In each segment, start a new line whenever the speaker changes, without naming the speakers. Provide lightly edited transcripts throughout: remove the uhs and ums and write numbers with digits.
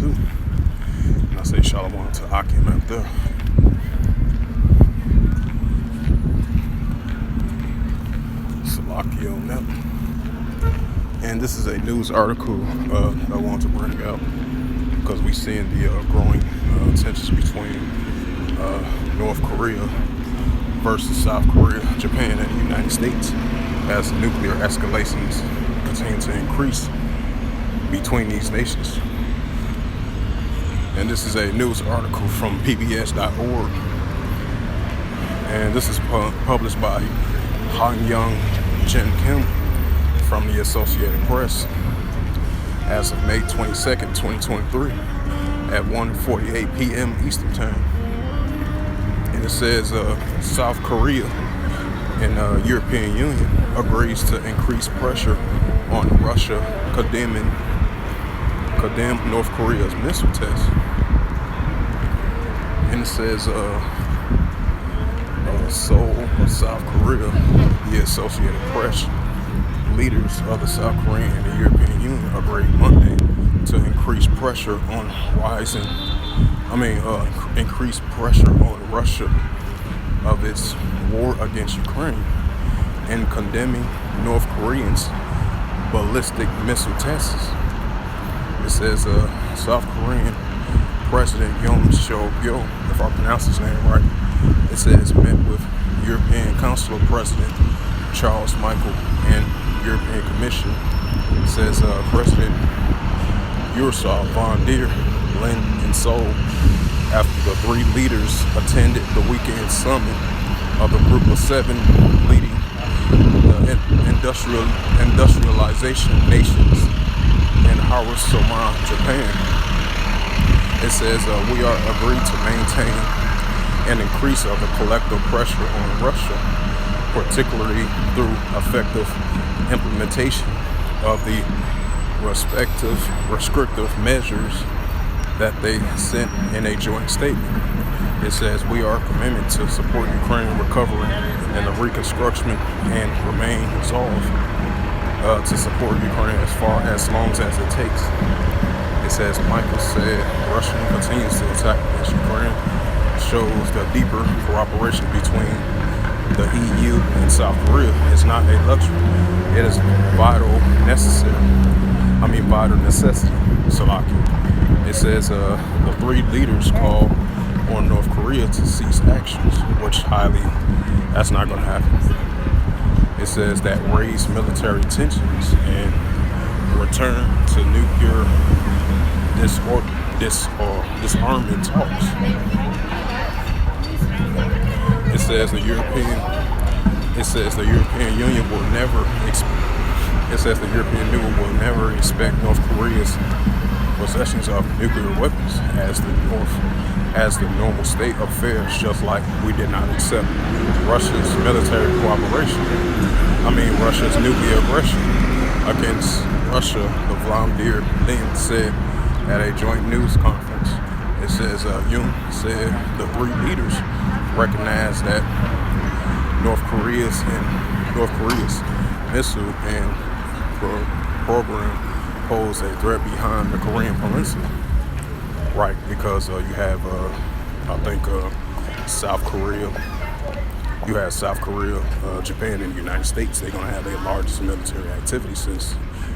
too. And I say shalom to Akim out there. Salaki on that. And this is a news article I want to bring out because we're seeing the growing tensions between North Korea versus South Korea, Japan, and the United States as nuclear escalations continue to increase between these nations. And this is a news article from pbs.org, and this is published by Han Young Jin Kim from the Associated Press as of May 22nd, 2023 at 1:48 p.m. Eastern Time. And it says South Korea and European Union agrees to increase pressure on Russia, condemn North Korea's missile test. And it says Seoul of South Korea, the Associated Press, leaders of the South Korean and the European Union agreed Monday to increase pressure on increase pressure on Russia of its war against Ukraine and condemning North Koreans' ballistic missile tests. It says South Korean President Yoon Suk-yeol, if I pronounce his name right, it says met with European Council President Charles Michel and European Commission. It says President Ursula von der Leyen in Seoul after the three leaders attended the weekend summit of the Group of Seven leading the industrialization nations in Hiroshima, Japan. It says we are agreed to maintain an increase of the collective pressure on Russia, particularly through effective implementation of the respective restrictive measures that they sent in a joint statement. It says we are committed to support Ukraine recovery and the reconstruction and remain resolved to support Ukraine as long as it takes. It says Michael said Russia continues to attack against Ukraine shows the deeper cooperation between the EU and South Korea is not a luxury. It is vital necessity. Salaki. It says the three leaders call on North Korea to cease actions, which that's not going to happen. It says that raise military tensions and return to nuclear disarmament talks. It says the European Union will never expect North Korea's possessions of nuclear weapons as the normal state of affairs, just like we did not accept Russia's military cooperation. Russia's nuclear aggression against Russia, the Vladimir Lenin said at a joint news conference. It says Yoon said the three leaders recognize that North Korea's missile and program pose a threat behind the Korean Peninsula. Right, because you have, South Korea. You have South Korea, Japan, and the United States. They're going to have their largest military activity since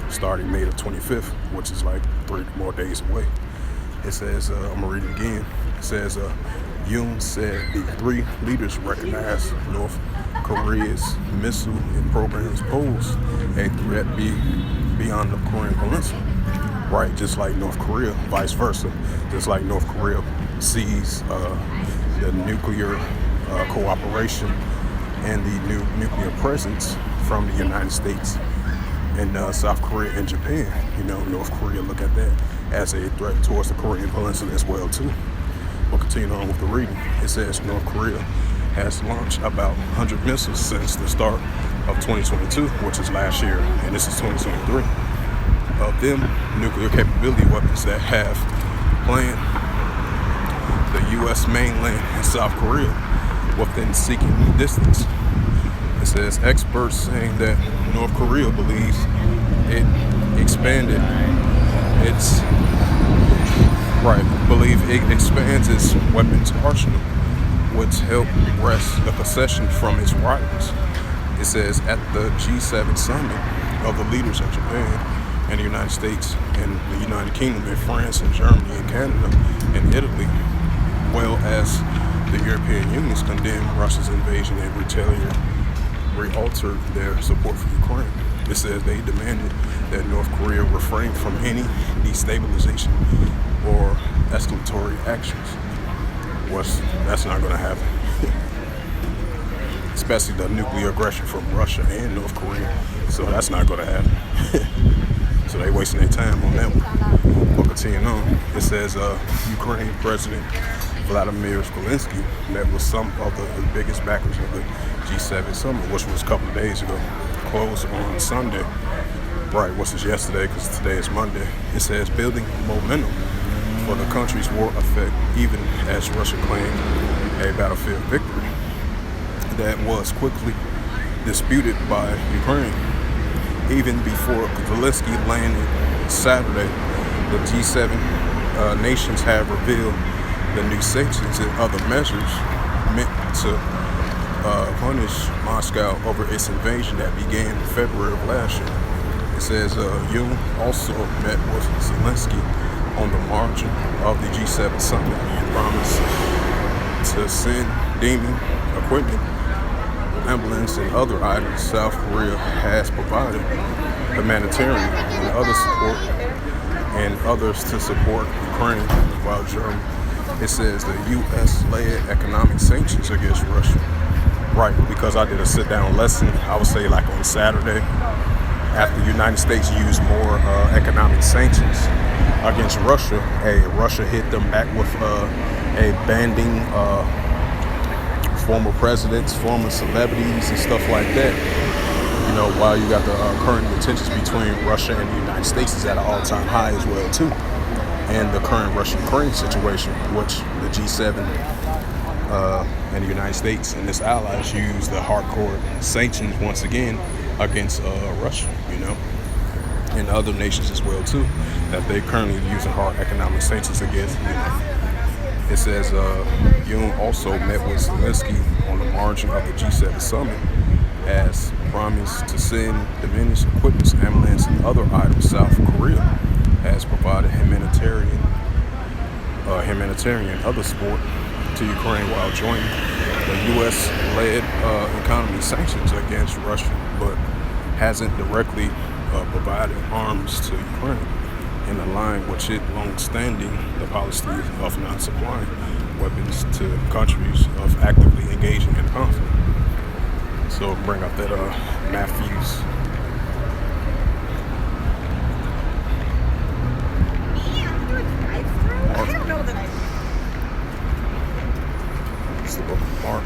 starting May the 25th, which is like 3 more days away. It says, I'm going to read it again. It says, Yoon said the three leaders recognize North Korea's missile and programs pose a threat beyond the Korean Peninsula. Right, just like North Korea, vice versa. Just like North Korea sees the nuclear cooperation and the new nuclear presence from the United States and South Korea and Japan. North Korea look at that as a threat towards the Korean Peninsula as well too. We'll continue on with the reading. It says North Korea has launched about 100 missiles since the start of 2022, which is last year, and this is 2023. Of them, nuclear capability weapons that have planned the U.S. mainland and South Korea within seeking distance. It says experts saying that North Korea believes it expanded its it expands its weapons arsenal, which helped wrest the concession from its rivals. It says at the G7 summit of the leaders of Japan and the United States and the United Kingdom and France and Germany and Canada and Italy, well as the European unions condemned Russia's invasion and re-altered their support for Ukraine. It says they demanded that North Korea refrain from any destabilization or escalatory actions. That's not going to happen. Especially the nuclear aggression from Russia and North Korea. So that's not going to happen. So they wasting their time on that one. We'll continue on. It says Ukraine President Vladimir Zelensky met with some of the biggest backers of the G7 summit, which was a couple of days ago, closed on Sunday. Right, which is yesterday because today is Monday. It says building momentum for the country's war effect, even as Russia claimed a battlefield victory that was quickly disputed by Ukraine. Even before Zelensky landed Saturday, the G7 nations have revealed the new sanctions and other measures meant to punish Moscow over its invasion that began in February of last year. It says Yoon also met with Zelensky on the margin of the G7 summit and promised to send demon equipment, ambulance, and other items South Korea has provided, humanitarian and other support, and others to support Ukraine, while Germany. It says the U.S. led economic sanctions against Russia. Right, because I did a sit-down lesson, I would say like on Saturday, after the United States used more economic sanctions against Russia, Russia hit them back with a banning former presidents, former celebrities, and stuff like that. You know, while you got the current tensions between Russia and the United States is at an all-time high as well too, and the current Russia-Ukraine situation, which the G7 and the United States and its allies use the hardcore sanctions once again against Russia, you know, and other nations as well too, that they currently using hard economic sanctions against, you know. It says Yoon also met with Zelensky on the margin of the G7 summit as promised to send diminished equipment, ambulance, and other items South Korea has provided humanitarian other support to Ukraine while joining the U.S.-led economy sanctions against Russia, but hasn't directly provided arms to Ukraine in line with its long-standing the policy of not supplying weapons to countries of actively engaging in conflict. So bring up that Matthews.
I don't know that
It's the book of Mark.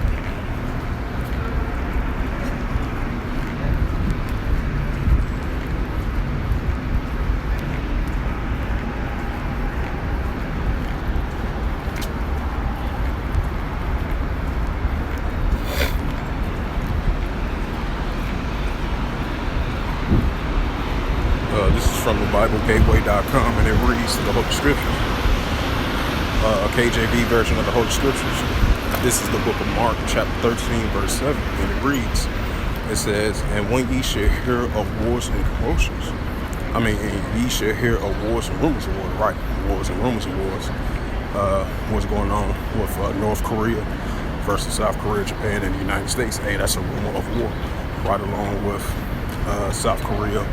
This is from the BibleGateway.com, and it reads the Holy Scriptures, a KJV version of the Holy Scriptures. This is the book of Mark, chapter 13, verse 7, and it reads, it says, and when ye shall hear of wars and commotions, ye shall hear of wars and rumors of wars, right, wars and rumors of wars, what's going on with North Korea versus South Korea, Japan, and the United States. Hey, that's a rumor of war, right along with South Korea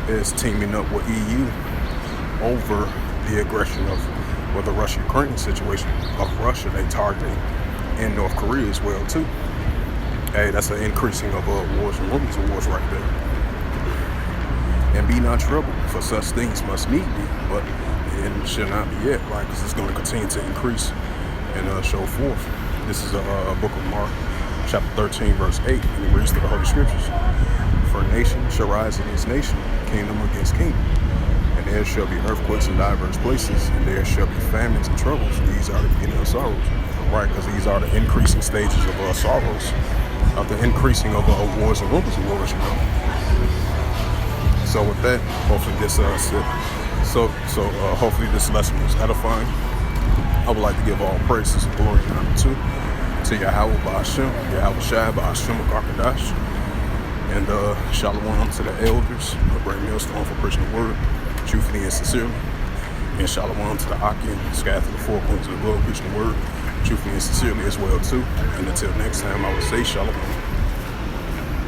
is teaming up with EU over the aggression of the Russia-Ukraine situation of Russia they targeting in North Korea as well too. Hey, that's an increasing of wars and rumors of wars right there. And be not troubled, for such things must need be, but it shall not be yet, right? Because it's going to continue to increase and show forth. This is a book of Mark, chapter 13, verse 8, and it reads to the Holy Scriptures. For a nation shall rise against nation, kingdom against kingdom. And there shall be earthquakes in diverse places, and there shall be famines and troubles. These are the beginning of sorrows, right? Because these are the increasing stages of sorrows, of the increasing of wars and rumors of wars, you know. So with that, hopefully this hopefully this lesson was edifying. I would like to give all praises and glory and honor to Yahweh Ba'Hashem, Yahweh Shai Ba'Hashem Garkadash, and Shalom to the elders of Great Millstone for preaching the word, truthfully and sincerely. And Shalom to the Akim, scattered to the four corners of the globe, preaching the word, truthfully and sincerely as well too. And until next time, I would say Shalom.